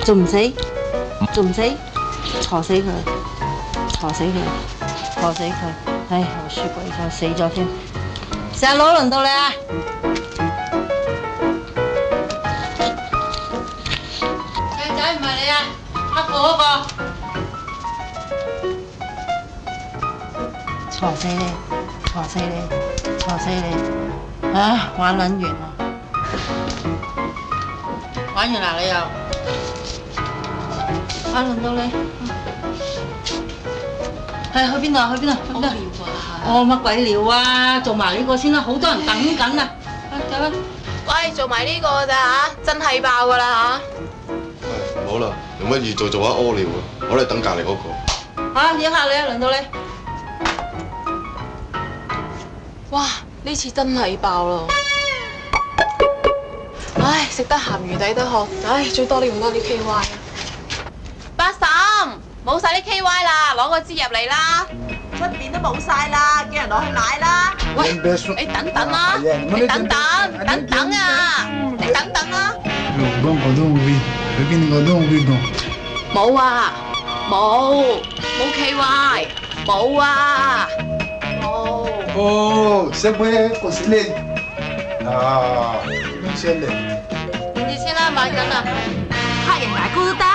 仲唔死？仲唔死？坐死佢！坐死佢！坐死佢！唉，我輸鬼咗，死咗添！石佬輪到你啊！靚仔唔係你啊，黑褲嗰個！坐死你！坐死你！坐死你！啊，玩撚完啦！玩完啦你又？啊，輪到你！係去邊度啊？去邊度？去邊度？哦，乜鬼料啊！做埋呢個先啦，好多人等緊啊！走啦！喂，做埋呢個咋嚇？真係爆噶啦唔好啦，用乜嘢做下屙尿啊！我哋等隔離嗰個。嚇，影下你啊，輪到你。哇！呢次真係爆咯！唉，食得鹹魚抵得渴，唉，最多你用多啲 KY 啊！八嬸，冇晒啲 KY 啦，攞個支入嚟啦！出邊都冇晒啦，叫人落去買啦！喂，你等等啦，你等啊，你等等啊！去邊個都去到。冇啊，冇 KY， 冇啊，冇。哦，識咩個死你？啊，咩先嚟？2,000啦，買緊啦。黑人牙膏都得。